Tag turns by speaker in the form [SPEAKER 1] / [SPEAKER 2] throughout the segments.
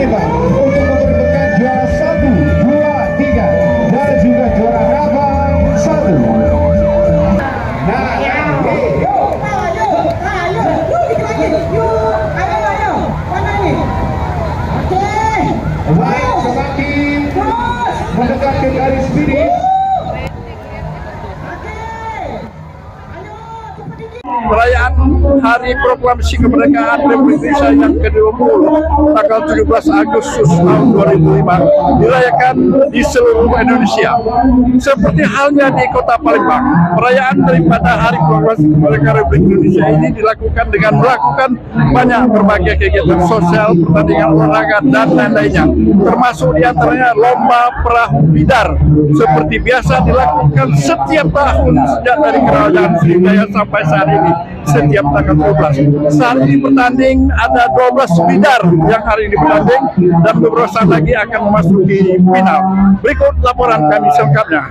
[SPEAKER 1] Palembang untuk memperebutkan juara 1, 2, 3 dan juga juara raba 1. Nah, baik, semakin mendekati garis finish.
[SPEAKER 2] Perayaan Hari Proklamasi Kemerdekaan Republik Indonesia yang ke-20 tanggal 17 Agustus tahun 2005 dirayakan di seluruh Indonesia. Seperti halnya di Kota Palembang, perayaan daripada Hari Proklamasi Kemerdekaan Republik Indonesia ini dilakukan dengan melakukan banyak berbagai kegiatan sosial, pertandingan olahraga dan lain-lainnya, termasuk diantaranya lomba perahu bidar seperti biasa dilakukan setiap tahun sejak dari Kerajaan Sriwijaya sampai saat ini. Setiap tanggal 12. Saat ini bertanding ada 12 bidar yang hari ini bertanding dan beberapa saat lagi akan memasuki final. Berikut laporan kami selengkapnya.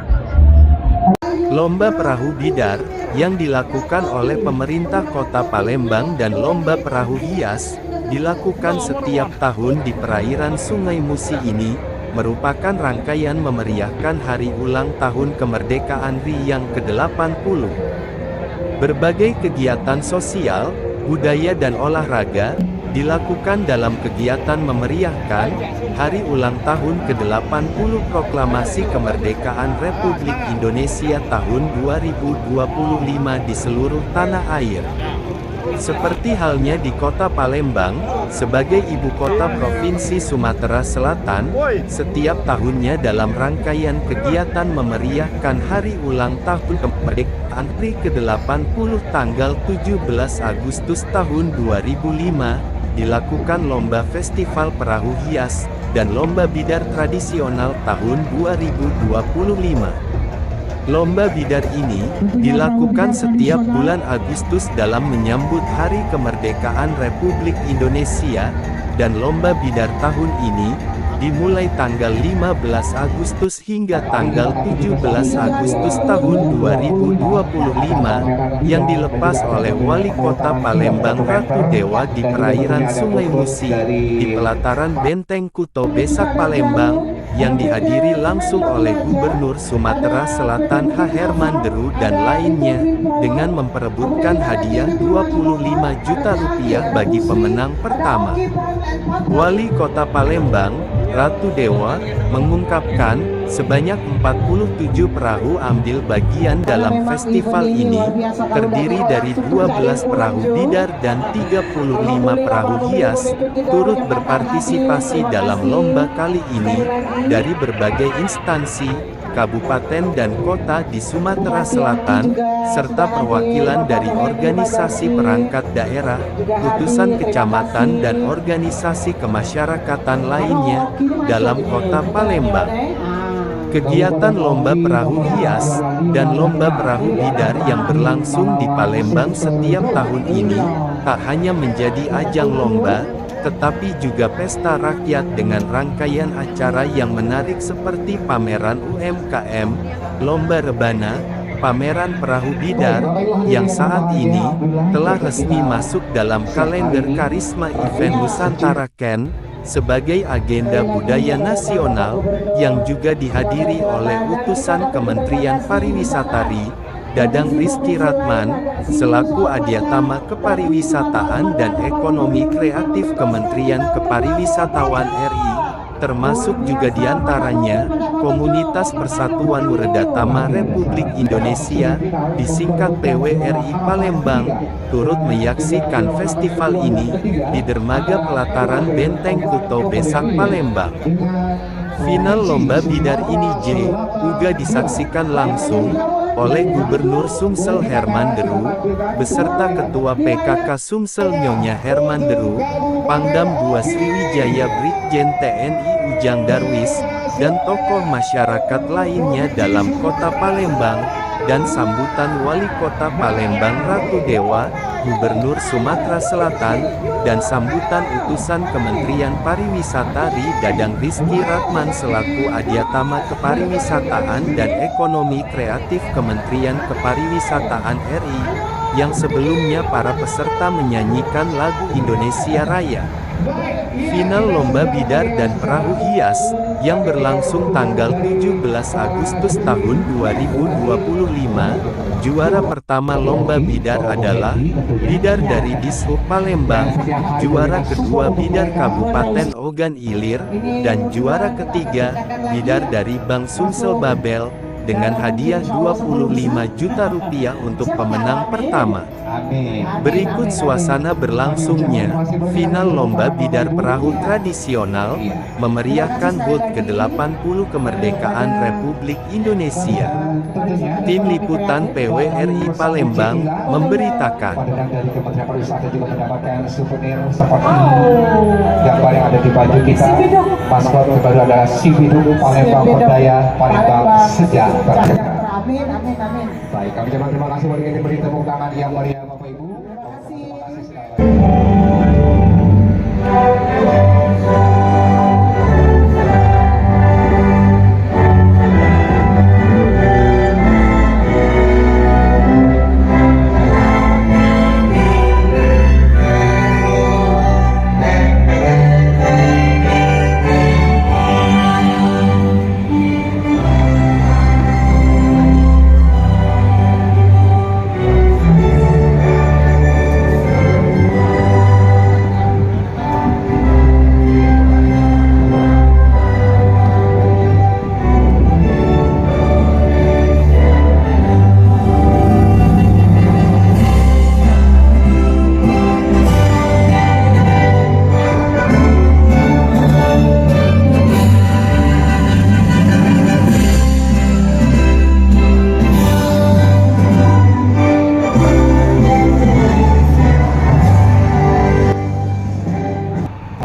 [SPEAKER 3] Lomba perahu bidar yang dilakukan oleh pemerintah Kota Palembang dan lomba perahu hias dilakukan setiap tahun di perairan Sungai Musi ini merupakan rangkaian memeriahkan hari ulang tahun kemerdekaan RI yang ke-80. Berbagai kegiatan sosial, budaya dan olahraga dilakukan dalam kegiatan memeriahkan Hari Ulang Tahun ke-80 Proklamasi Kemerdekaan Republik Indonesia tahun 2025 di seluruh tanah air. Seperti halnya di Kota Palembang, sebagai ibu kota Provinsi Sumatera Selatan, setiap tahunnya dalam rangkaian kegiatan memeriahkan Hari Ulang Tahun Kemerdekaan RI ke-80 tanggal 17 Agustus tahun 2005, dilakukan lomba festival perahu hias dan lomba bidar tradisional tahun 2025. Lomba bidar ini dilakukan setiap bulan Agustus dalam menyambut Hari Kemerdekaan Republik Indonesia, dan lomba bidar tahun ini dimulai tanggal 15 Agustus hingga tanggal 17 Agustus tahun 2025 yang dilepas oleh Wali Kota Palembang Ratu Dewa di perairan Sungai Musi di pelataran Benteng Kuto Besak Palembang, yang dihadiri langsung oleh Gubernur Sumatera Selatan H. Herman Deru dan lainnya, dengan memperebutkan hadiah Rp25 juta bagi pemenang pertama. Wali Kota Palembang, Ratu Dewa, mengungkapkan, sebanyak 47 perahu ambil bagian dalam festival ini, terdiri dari 12 perahu bidar dan 35 perahu hias, turut berpartisipasi dalam lomba kali ini, dari berbagai instansi, kabupaten dan kota di Sumatera Selatan, serta perwakilan dari organisasi perangkat daerah, utusan kecamatan dan organisasi kemasyarakatan lainnya, dalam Kota Palembang. Kegiatan lomba perahu hias dan lomba perahu bidar yang berlangsung di Palembang setiap tahun ini, tak hanya menjadi ajang lomba, tetapi juga pesta rakyat dengan rangkaian acara yang menarik seperti pameran UMKM, lomba rebana, pameran perahu bidar, yang saat ini telah resmi masuk dalam kalender Karisma Event Nusantara Ken, sebagai agenda budaya nasional, yang juga dihadiri oleh utusan Kementerian Pariwisata RI, Dadang Rizky Ratman, selaku Adiatama Kepariwisataan dan Ekonomi Kreatif Kementerian Kepariwisataan RI, termasuk juga diantaranya, Komunitas Persatuan Weredatama Republik Indonesia, disingkat PWRI Palembang, turut menyaksikan festival ini, di dermaga pelataran Benteng Kuto Besak Palembang. Final lomba bidar ini juga disaksikan langsung oleh Gubernur Sumsel Herman Deru, beserta Ketua PKK Sumsel Nyonya Herman Deru, Pangdam 2 Sriwijaya Brigjen TNI Ujang Darwis, dan tokoh masyarakat lainnya dalam Kota Palembang, dan sambutan Wali Kota Palembang Ratu Dewa, Gubernur Sumatera Selatan, dan sambutan utusan Kementerian Pariwisata RI Dadang Rizky Ratman selaku Adiatama Kepariwisataan dan Ekonomi Kreatif Kementerian Kepariwisataan RI, yang sebelumnya para peserta menyanyikan lagu Indonesia Raya. Final Lomba Bidar dan Perahu Hias, yang berlangsung tanggal 17 Agustus tahun 2025, juara pertama Lomba Bidar adalah Bidar dari Dishub Palembang, juara kedua Bidar Kabupaten Ogan Ilir, dan juara ketiga Bidar dari Bank Sumsel Babel, dengan hadiah 25 juta rupiah untuk pemenang pertama. Berikut suasana berlangsungnya final Lomba Bidar Perahu Tradisional, memeriahkan HUT ke-80 kemerdekaan Republik Indonesia. Tim Liputan PWRI Palembang memberitakan.
[SPEAKER 1] Dari Kementerian Pariwisata juga mendapatkan souvenir seperti gambar yang ada di baju kita. Maskot baru ada si Biduk Palembang Berdaya, Palembang Sejahtera.
[SPEAKER 4] Amin, amin, amin.
[SPEAKER 1] Baik, kami ucapkan terima kasih bagi yang beri tepuk tangan yang meriah Bapak Ibu. Terima kasih sekali.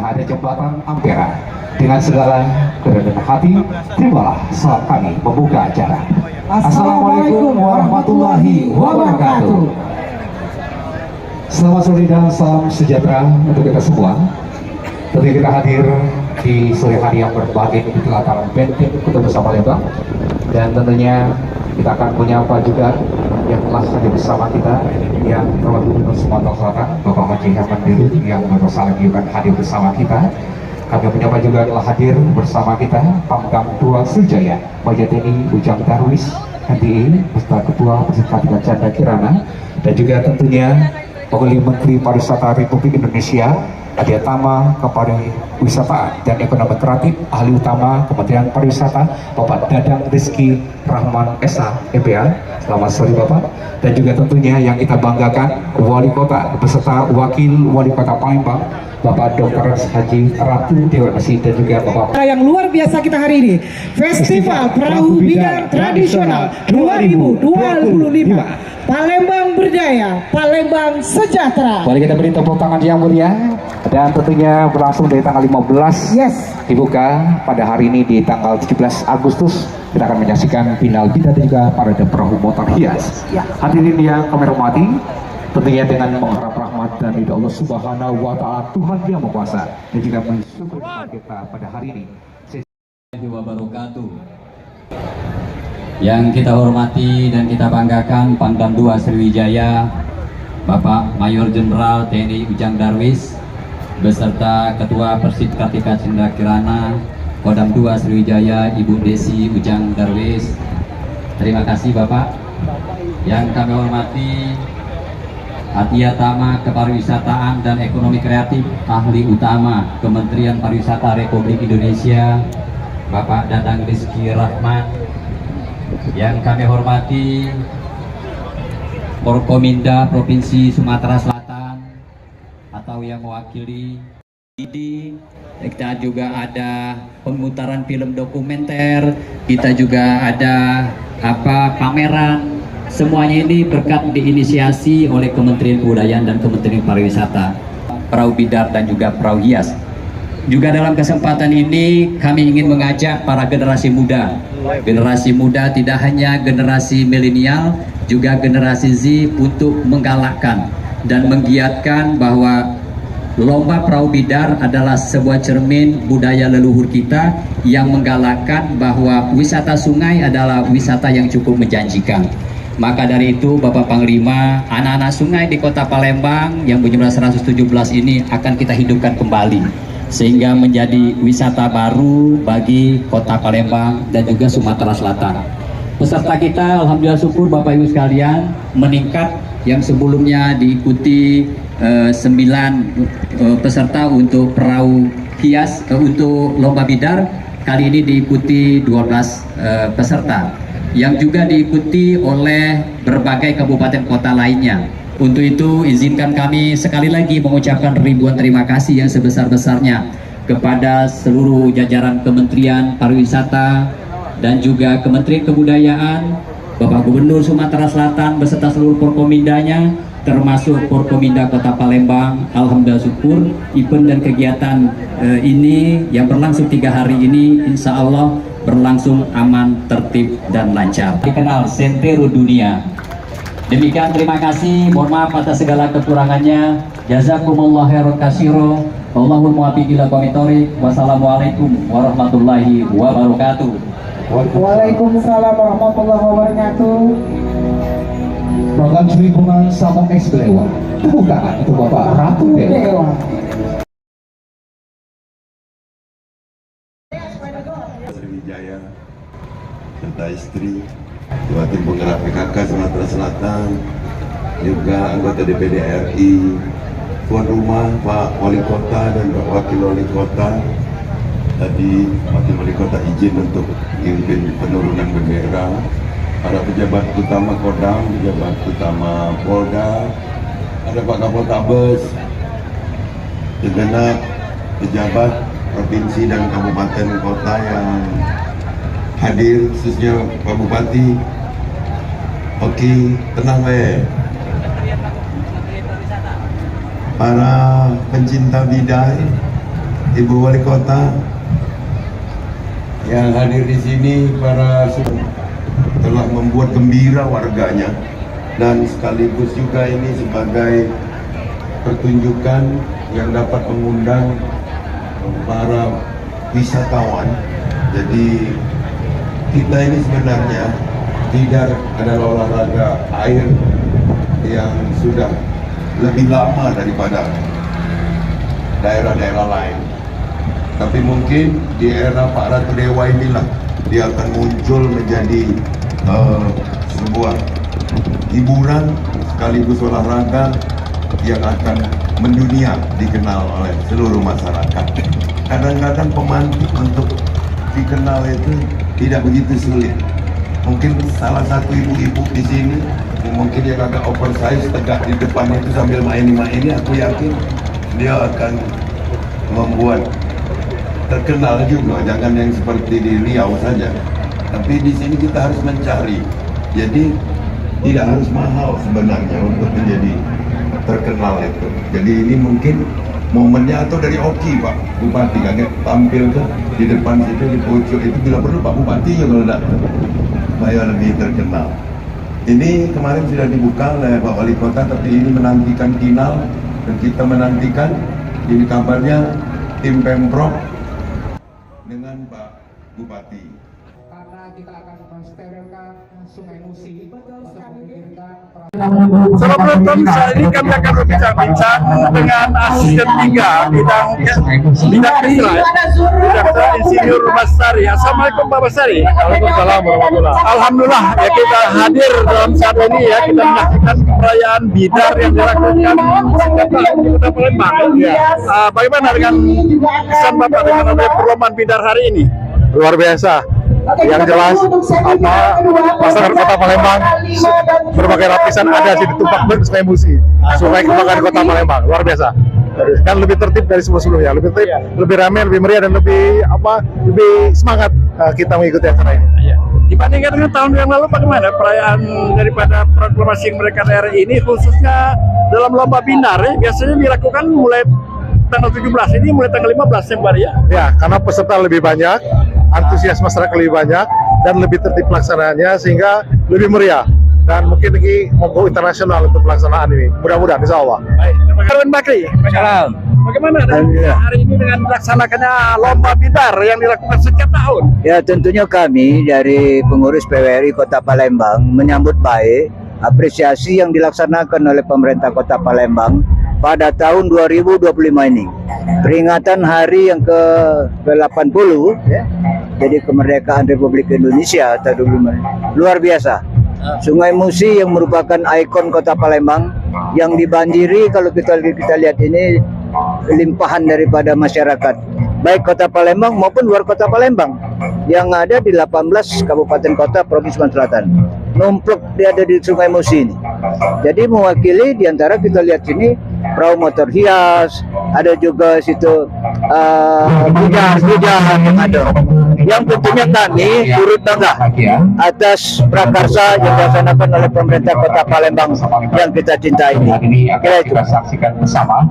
[SPEAKER 1] Ada jembatan Ampera. Dengan segala kerendahan hati, terimalah salam kami membuka acara. Assalamualaikum warahmatullahi wabarakatuh. Selamat sore dan salam sejahtera untuk kita semua. Tentunya kita hadir di sore hari yang berbahagia di pelataran Benteng Kota Besar Palembang, dan tentunya kita akan menyapa juga yang telah hadir bersama kita, yang telah Gubernur Sumatera Selatan Bapak Haji Hamdan yang baru saja hadir bersama kita. Kami menyapa juga telah hadir bersama kita Pangdam 2 Sriwijaya Majen TNI Ujang Darwis MTI beserta Ketua Persikatika Chandra Kirana, dan juga tentunya Wakil Menteri Pariwisata Republik Indonesia Hadiah Tama Kepariwisataan dan Ekonomi Kreatif, Ahli Utama Kementerian Pariwisata Bapak Dadang Rizky Rahman SH MPA. Selamat sore Bapak. Dan juga tentunya yang kita banggakan Wali Kota beserta Wakil Wali Kota Palembang Bapak Dr. Haji Ratu Dewa Masih, dan juga Bapak
[SPEAKER 4] Yang luar biasa kita hari ini, Festival Perahu Bidar Tradisional 2025. Palembang Berdaya, Palembang Sejahtera.
[SPEAKER 1] Boleh kita beri tepuk tangan yang meriah. Dan tentunya berlangsung dari tanggal 15, dibuka pada hari ini di tanggal 17 Agustus. Kita akan menyaksikan final Bidar dan juga parade perahu motor hias. Hadirin yang kami hormati, tentunya dengan mengharap rahmat dan ridha Allah Subhanahu wa Ta'ala, Tuhan Yang Maha Kuasa, dan juga mensyukuri kita pada hari ini.
[SPEAKER 5] Wabarakatuh. Yang kita hormati dan kita banggakan Pangdam 2 Sriwijaya Bapak Mayor Jenderal TNI Ujang Darwis beserta Ketua Persikatika Chandra Kirana, Kodam 2 Sriwijaya Ibu Desi Ujang Darwis. Terima kasih Bapak. Yang kami hormati Hadiah Tama Kepariwisataan dan Ekonomi Kreatif, Ahli Utama Kementerian Pariwisata Republik Indonesia Bapak Dadang Rizky Rahman. Yang kami hormati Forkominda Provinsi Sumatera Selatan atau yang mewakili ID. Kita juga ada pemutaran film dokumenter, kita juga ada pameran. Semuanya ini berkat diinisiasi oleh Kementerian Kebudayaan dan Kementerian Pariwisata, Perahu Bidar dan juga Perahu Hias. Juga dalam kesempatan ini kami ingin mengajak para generasi muda. Generasi muda tidak hanya generasi milenial, juga generasi Z untuk menggalakkan dan menggiatkan bahwa Lomba Perahu Bidar adalah sebuah cermin budaya leluhur kita yang menggalakkan bahwa wisata sungai adalah wisata yang cukup menjanjikan. Maka dari itu Bapak Panglima, anak-anak sungai di Kota Palembang yang berjumlah 117 ini akan kita hidupkan kembali sehingga menjadi wisata baru bagi Kota Palembang dan juga Sumatera Selatan. Peserta kita alhamdulillah syukur Bapak Ibu sekalian meningkat, yang sebelumnya diikuti 9 peserta untuk perahu hias untuk lomba bidar, kali ini diikuti 12 peserta yang juga diikuti oleh berbagai kabupaten kota lainnya. Untuk itu izinkan kami sekali lagi mengucapkan ribuan terima kasih yang sebesar-besarnya kepada seluruh jajaran Kementerian Pariwisata dan juga Kementerian Kebudayaan, Bapak Gubernur Sumatera Selatan beserta seluruh Porkomindanya, termasuk Porkominda Kota Palembang. Alhamdulillah syukur event dan kegiatan ini yang berlangsung 3 hari ini insya Allah berlangsung aman, tertib, dan lancar. Dikenal Sentero Dunia. Demikian, terima kasih. Mohon maaf atas segala kekurangannya. Jazakumullah khairan katsira. Allahumma muwaffiq ila aqwamit thoriq. Wassalamualaikum warahmatullahi wabarakatuh.
[SPEAKER 4] Waalaikumsalam warahmatullahi wabarakatuh.
[SPEAKER 1] Program studi bunga Sabang X Belewa. Tepuk tangan untuk Bapak Ratu Dewa.
[SPEAKER 6] Sriwijaya serta istri, Ketua Tim Penggerak PKK Sumatera Selatan, juga anggota DPD RI, tuan rumah Pak Wali Kota dan Pak Wakil Wali Kota. Tadi Wakil Wali Kota izin untuk pimpin penurunan bendera. Ada pejabat utama Kodam, pejabat utama Polda, ada Pak Kapoltabes, segenap pejabat provinsi dan kabupaten kota yang hadir, khususnya Pak Bupati. Oke, tenang para pencinta bidai, Ibu Wali Kota yang hadir di sini, para telah membuat gembira warganya, dan sekaligus juga ini sebagai pertunjukan yang dapat mengundang para wisatawan. Jadi kita ini sebenarnya tidak adalah olahraga air yang sudah lebih lama daripada daerah-daerah lain. Tapi mungkin di era Pak Ratu Dewa inilah dia akan muncul menjadi sebuah hiburan sekaligus olahraga yang akan mendunia, dikenal oleh seluruh masyarakat. Kadang-kadang pemantik untuk dikenal itu tidak begitu sulit. Mungkin salah satu ibu-ibu di sini mungkin yang agak oversize tegak di depan itu sambil main-main, aku yakin dia akan membuat terkenal juga. Jangan yang seperti di Riau saja, tapi di sini kita harus mencari. Jadi tidak harus mahal sebenarnya untuk menjadi terkenal itu. Jadi ini mungkin momennya, atau dari Oki Pak Bupati kan tampil ke di depan situ, di pojok itu, bila perlu Pak Bupati juga kalau datang supaya lebih terkenal. Ini kemarin sudah dibuka oleh Pak Wali Kota, tapi ini menantikan final dan kita menantikan ini kabarnya tim Pemprov dengan Pak Bupati.
[SPEAKER 1] Karena kita akan mensterilkan Sungai Musi untuk memikirkan
[SPEAKER 2] Saudara penonton, saat ini kami akan berbincang-bincang dengan asisten 3 bidang Israel, bidang Insinyur Basari. Assalamualaikum Pak Basari.
[SPEAKER 7] Waalaikumsalam warahmatullahi.
[SPEAKER 2] Alhamdulillah ya, kita hadir dalam saat ini ya, kita menyaksikan perayaan bidar yang dilakukan setiap tahun di Kota Palembang. Bagaimana dengan kesan Bapak dengan adanya perlombaan bidar hari ini?
[SPEAKER 7] Luar biasa. Yang jelas masyarakat Kota Palembang berbagai lapisan ada sih ditumpak Sungai Musi, Sungai Kebanggaan Kota Palembang, luar biasa. Dan lebih tertib dari sebelumnya, lebih tertib, lebih ramai, lebih meriah, dan lebih lebih semangat kita mengikuti acara ini.
[SPEAKER 2] Dibandingkan dengan tahun yang lalu, bagaimana perayaan daripada proklamasi kemerdekaan RI ini, khususnya dalam lomba bidar ya, biasanya dilakukan mulai tanggal 17, ini mulai tanggal 15 Februari ya?
[SPEAKER 7] Ya, karena peserta lebih banyak, antusias masyarakat lebih banyak, dan lebih tertib pelaksanaannya sehingga lebih meriah. dan mungkin lagi mau go internasional untuk pelaksanaan ini. Mudah-mudahan insya Allah.
[SPEAKER 2] Baik, terima kasih Erwin Bakri. Salam. Bagaimana hari ini dengan dilaksanakannya lomba bidar yang dilakukan setiap tahun?
[SPEAKER 8] Ya, tentunya kami dari pengurus PWRI Kota Palembang menyambut baik apresiasi yang dilaksanakan oleh pemerintah Kota Palembang pada tahun 2025 ini. Peringatan hari yang ke-80 ya. Jadi kemerdekaan Republik Indonesia tahun 2025. Luar biasa. Sungai Musi yang merupakan ikon Kota Palembang yang dibanjiri, kalau kita lihat ini limpahan daripada masyarakat baik Kota Palembang maupun luar Kota Palembang yang ada di 18 kabupaten kota Provinsi Sumatera Selatan. Numpluk dia ada di Sungai Musi ini. Jadi mewakili diantara kita lihat sini perahu motor hias, ada juga situ bujang yang ada. Yang tentunya kami turut bangga atas prakarsa yang dilaksanakan oleh pemerintah Kota Palembang yang kita cintai ini.
[SPEAKER 1] Kita saksikan bersama.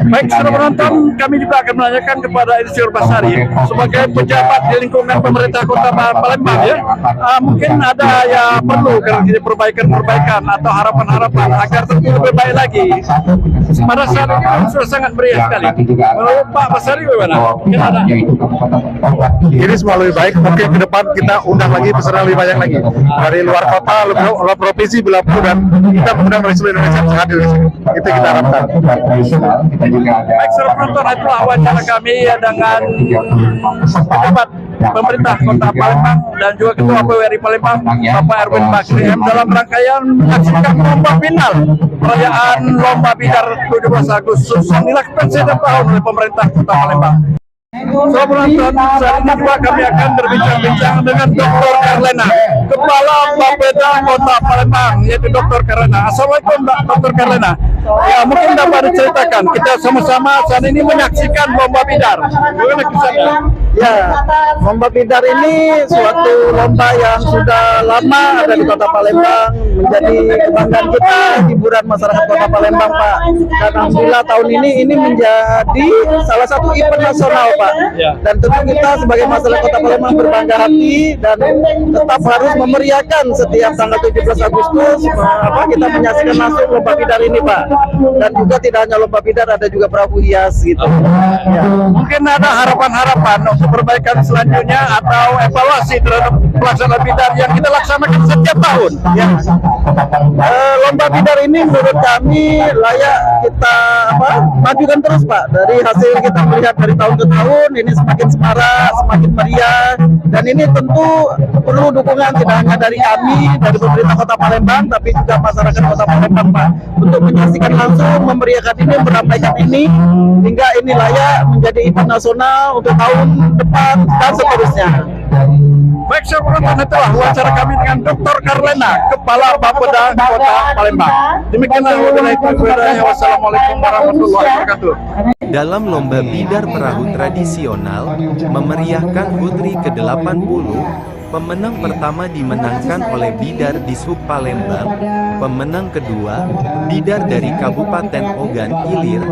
[SPEAKER 2] Baik, saudara penonton, kami juga akan menanyakan kepada Insinyur Basari sebagai pejabat di lingkungan pemerintah Kota Palembang ya. Mungkin ada ya perlu perbaikan atau harapan-harapan agar tentu lebih baik lagi. Pada saat ini sudah sangat meriah sekali. Menurut Pak Basari bagaimana? Mungkin ada.
[SPEAKER 7] Ini semua lebih baik. Mungkin ke depan kita undang lagi peserta lebih banyak lagi dari luar kota, luar provinsi, bila perlu, dan kita mengundang dari seluruh Indonesia yang hadir di sini. Itu kita harapkan.
[SPEAKER 1] Kita juga ada.
[SPEAKER 2] Baik, saudara penonton, itulah wawancara kami ya dengan pejabat pemerintah Kota Palembang dan juga Ketua PWRI Palembang Bapak Erwin Bakri dalam rangkaian menyaksikan lomba final perayaan lomba bidar 17 Agustus yang dilakukan setiap tahun oleh pemerintah Kota Palembang. Saudara penonton, saat ini juga kami akan berbincang-bincang dengan Dr. Karlena, Kepala Bapeda Kota Palembang, yaitu Dr. Karlena. Assalamualaikum Dr. Karlena. Ya, mungkin dapat diceritakan, kita sama-sama saat ini menyaksikan lomba bidar. Bagaimana kisahnya?
[SPEAKER 9] Ya, lomba bidar ini suatu lomba yang sudah lama ada di Kota Palembang, menjadi kebanggaan kita, hiburan masyarakat Kota Palembang, Pak. Dan alhamdulillah tahun ini menjadi salah satu event nasional, Pak. Dan tentu kita sebagai masyarakat Kota Palembang berbangga hati dan tetap harus memeriahkan setiap tanggal 17 Agustus kita menyaksikan langsung lomba bidar ini, Pak. Dan juga tidak hanya lomba bidar, ada juga perahu hias gitu. Ya.
[SPEAKER 2] Mungkin ada harapan-harapan untuk perbaikan selanjutnya atau evaluasi terhadap pelaksanaan bidar yang kita laksanakan setiap tahun.
[SPEAKER 9] Ya. Lomba bidar ini menurut kami layak kita majukan terus, Pak. Dari hasil kita melihat dari tahun ke tahun ini semakin semarak, semakin meriah, dan ini tentu perlu dukungan tidak hanya dari kami, dari pemerintah Kota Palembang, tapi juga masyarakat Kota Palembang, Pak, untuk menyaksikan langsung, memeriahkan ini, meramaikan ini, hingga ini layak menjadi event nasional untuk tahun depan dan seterusnya.
[SPEAKER 2] Baik, saudara penonton, itulah wawancara kami dengan Dr. Karlena, Kepala Bapeda Kota Palembang. Demikianlah wassalamualaikum warahmatullahi wabarakatuh.
[SPEAKER 3] Dalam lomba bidar perahu tradisional, memeriahkan HUT RI ke-80, pemenang pertama dimenangkan oleh Bidar Dishub Palembang, pemenang kedua, Bidar dari Kabupaten Ogan Ilir,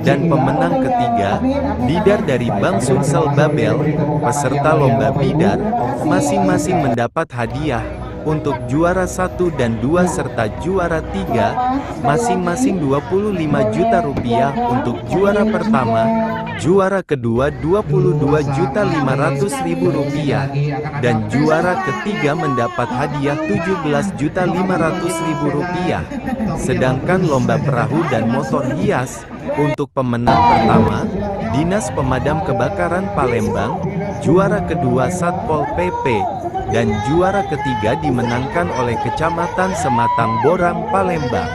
[SPEAKER 3] dan pemenang ketiga, Bidar dari Bang Sumsel Babel. Peserta lomba bidar, masing-masing mendapat hadiah. Untuk juara 1 dan 2 serta juara 3, masing-masing 25 juta rupiah untuk juara pertama, juara kedua 22.500.000 rupiah, dan juara ketiga mendapat hadiah 17.500.000 rupiah. Sedangkan lomba perahu dan motor hias, untuk pemenang pertama, Dinas Pemadam Kebakaran Palembang, juara kedua Satpol PP, dan juara ketiga dimenangkan oleh Kecamatan Sematang Borang, Palembang.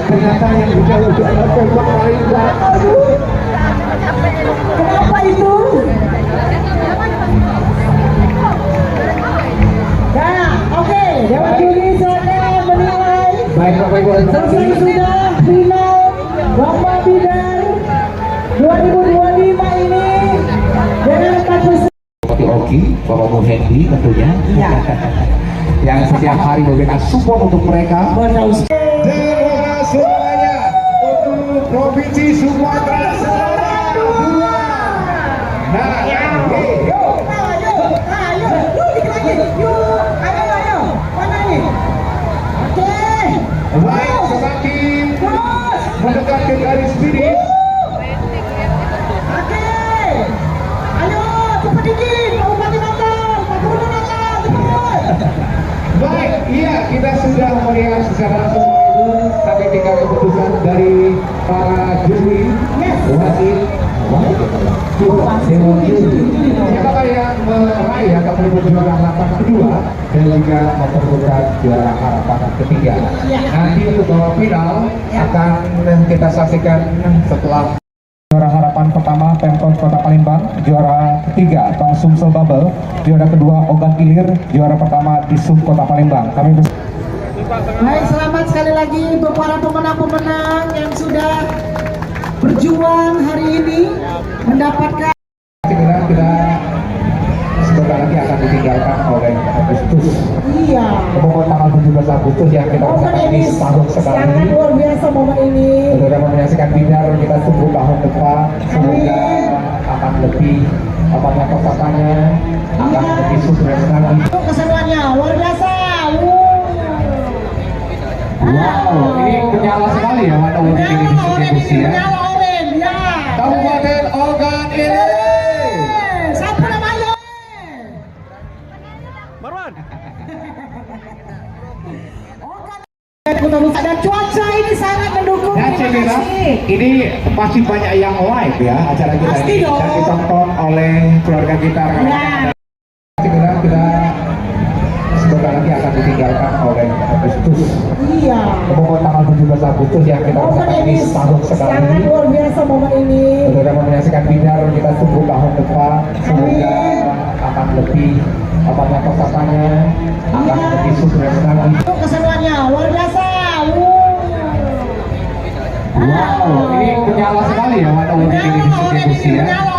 [SPEAKER 4] Ternyata yang hijau 2025 ini dengan 40
[SPEAKER 1] Seperti Oki, Bapak Muhendi tentunya.
[SPEAKER 4] Iya.
[SPEAKER 1] Yang setiap hari memberikan support untuk mereka.
[SPEAKER 4] Terima
[SPEAKER 1] kasih semuanya untuk Provinsi Sumatera Selatan 2. Nah, baik, semakin mendekat ke garis finish. Baik, iya kita sudah melihat secara langsung sampai tinggal keputusan dari para juri, wasit, dewan juri. Siapa yang meraih atau merebut juara harapan kedua dan juga memperebutkan juara harapan ketiga. Nanti untuk babak final akan kita saksikan setelah juara harapan pertama Pemkot Kota Palembang, juara ketiga Tong Sumsel Bubble, juara kedua Ogan Ilir, juara pertama di Sub Kota Palembang. Kami
[SPEAKER 4] Baik, selamat sekali lagi untuk para pemenang-pemenang yang sudah berjuang hari ini mendapatkan.
[SPEAKER 1] Kita sebentar lagi akan ditinggalkan oleh Agustus.
[SPEAKER 4] Iya.
[SPEAKER 1] Pokoknya tanggal 17 Agustus yang kita
[SPEAKER 4] Momen
[SPEAKER 1] rasakan
[SPEAKER 4] ini
[SPEAKER 1] di tahun sekali.
[SPEAKER 4] sangat luar biasa momen ini.
[SPEAKER 1] Saudara menyaksikan bidar, kita tunggu tahun depan semoga akan lebih apanya kosakanya akan lebih sukses lagi.
[SPEAKER 4] Keseruannya luar biasa.
[SPEAKER 1] Wow, ini menyala sekali ya warna unik ini di distribusi ya.
[SPEAKER 4] Menyala orange, ya.
[SPEAKER 1] Kabupaten Ogan Ilir.
[SPEAKER 4] Siapa namanya? Dan cuaca ini sangat mendukung.
[SPEAKER 1] Dan saya kira ini pasti banyak yang live ya acara kita
[SPEAKER 4] Pasti
[SPEAKER 1] ini
[SPEAKER 4] dong.
[SPEAKER 1] dan ditonton oleh keluarga kita rekan-rekan. Saya kira kita sebentar lagi akan ditinggalkan oleh Agustus.
[SPEAKER 4] Iya.
[SPEAKER 1] Pokoknya tanggal 17 Agustus yang kita
[SPEAKER 4] Momen
[SPEAKER 1] rasakan
[SPEAKER 4] ini
[SPEAKER 1] di tahun sekali.
[SPEAKER 4] sangat luar biasa momen ini.
[SPEAKER 1] Saudara menyaksikan bidar, kita tunggu tahun depan semoga akan lebih apanya kosakanya akan lebih sukses lagi.
[SPEAKER 4] Keseruannya luar biasa.
[SPEAKER 1] Wow, ini menyala sekali ya warna unik ini di distribusi ya.
[SPEAKER 4] Menyala